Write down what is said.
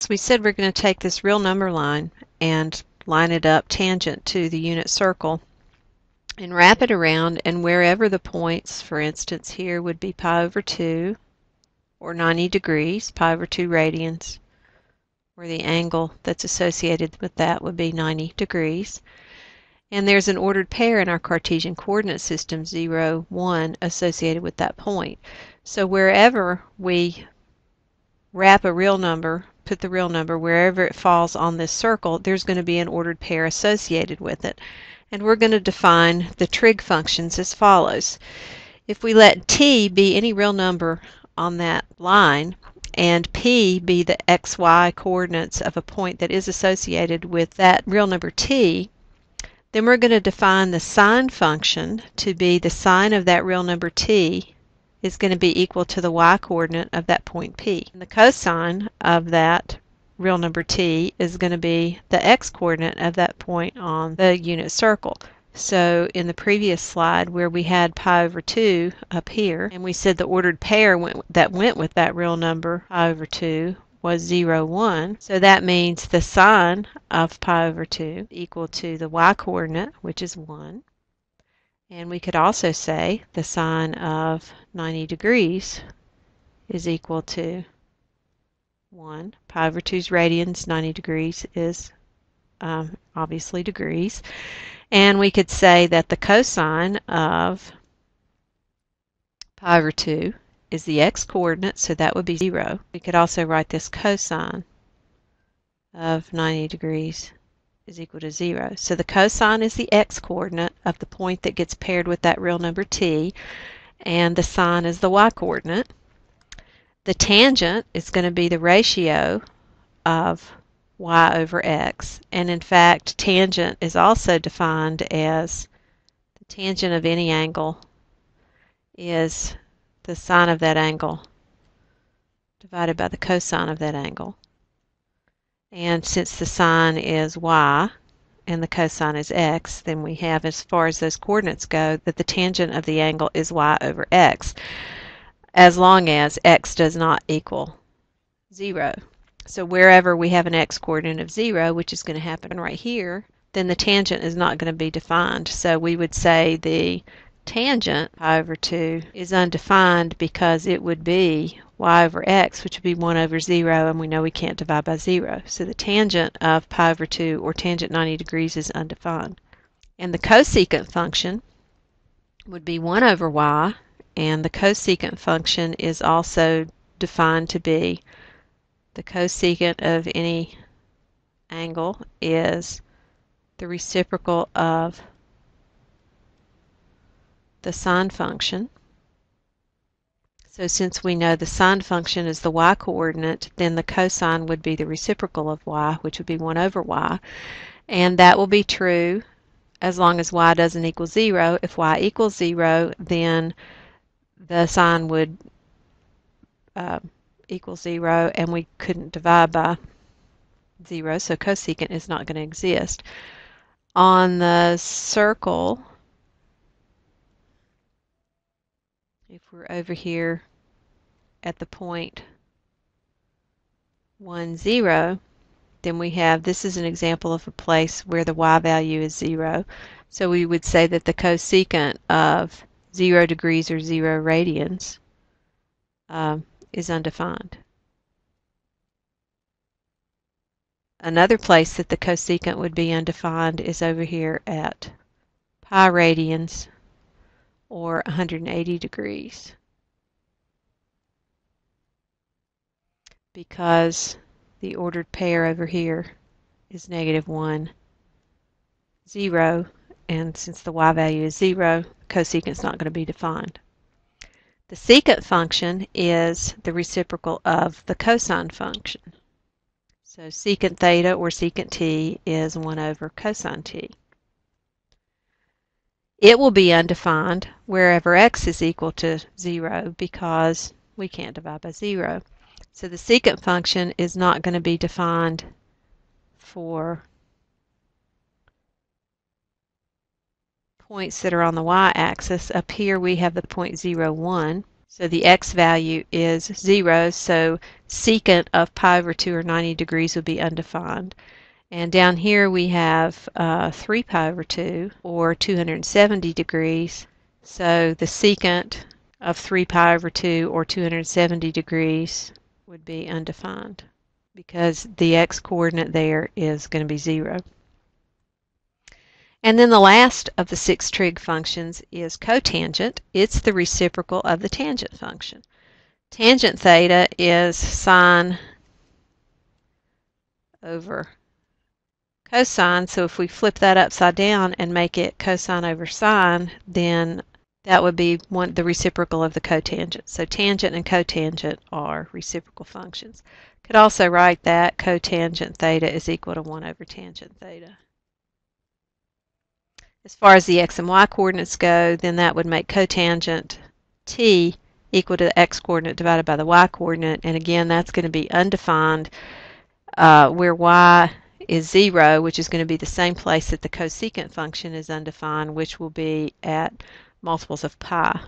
So we said we're going to take this real number line and line it up tangent to the unit circle and wrap it around, and wherever the points, for instance here, would be pi over 2 or 90 degrees, pi over 2 radians, where the angle that's associated with that would be 90 degrees. And there's an ordered pair in our Cartesian coordinate system, 0, 1, associated with that point. So wherever we wrap a real number, put the real number, wherever it falls on this circle, there's going to be an ordered pair associated with it. And we're going to define the trig functions as follows. If we let t be any real number on that line, and p be the xy coordinates of a point that is associated with that real number t, then we're going to define the sine function to be the sine of that real number t is going to be equal to the y-coordinate of that point p. And the cosine of that real number t is going to be the x-coordinate of that point on the unit circle. So in the previous slide where we had pi over 2 up here, and we said the ordered pair that went with that real number, pi over 2, was 0, 1. So that means the sine of pi over 2 equal to the y-coordinate, which is 1. And we could also say the sine of 90 degrees is equal to 1. Pi over 2 is radians, 90 degrees is obviously degrees. And we could say that the cosine of pi over 2 is the x-coordinate, so that would be 0. We could also write this cosine of 90 degrees is equal to 0. So the cosine is the x-coordinate of the point that gets paired with that real number t, and the sine is the y-coordinate. The tangent is going to be the ratio of y over x, and in fact tangent is also defined as the tangent of any angle is the sine of that angle divided by the cosine of that angle. And since the sine is y and the cosine is x, then we have, as far as those coordinates go, that the tangent of the angle is y over x, as long as x does not equal 0. So wherever we have an x-coordinate of 0, which is going to happen right here, then the tangent is not going to be defined. So we would say the tangent pi over 2 is undefined because it would be y over x, which would be 1 over 0, and we know we can't divide by 0. So the tangent of pi over 2, or tangent 90 degrees, is undefined. And the cosecant function would be 1 over y, and the cosecant function is also defined to be the cosecant of any angle is the reciprocal of the sine function. So since we know the sine function is the y-coordinate, then the cosine would be the reciprocal of y, which would be 1 over y. And that will be true as long as y doesn't equal 0. If y equals 0, then the sine would equal 0, and we couldn't divide by 0, so cosecant is not going to exist. On the circle, if we're over here at the point 1, 0, then we have, this is an example of a place where the y value is 0. So we would say that the cosecant of 0 degrees or 0 radians is undefined. Another place that the cosecant would be undefined is over here at pi radians or 180 degrees, because the ordered pair over here is -1, 0, and since the y value is 0, cosecant is not going to be defined. The secant function is the reciprocal of the cosine function. So secant theta or secant t is 1 over cosine t. It will be undefined wherever x is equal to 0 because we can't divide by 0. So the secant function is not going to be defined for points that are on the y-axis. Up here we have the point 0, 1, So the x value is 0, so secant of pi over 2 or 90 degrees would be undefined. And down here we have 3 pi over 2 or 270 degrees. So the secant of 3 pi over 2 or 270 degrees would be undefined because the x-coordinate there is going to be 0. And then the last of the 6 trig functions is cotangent. It's the reciprocal of the tangent function. Tangent theta is sine over cosine, so if we flip that upside down and make it cosine over sine, then that would be the reciprocal of the cotangent. So tangent and cotangent are reciprocal functions. Could also write that cotangent theta is equal to 1 over tangent theta. As far as the x and y coordinates go, then that would make cotangent t equal to the x coordinate divided by the y coordinate, and again that's going to be undefined where y is 0, which is going to be the same place that the cosecant function is undefined, which will be at multiples of pi.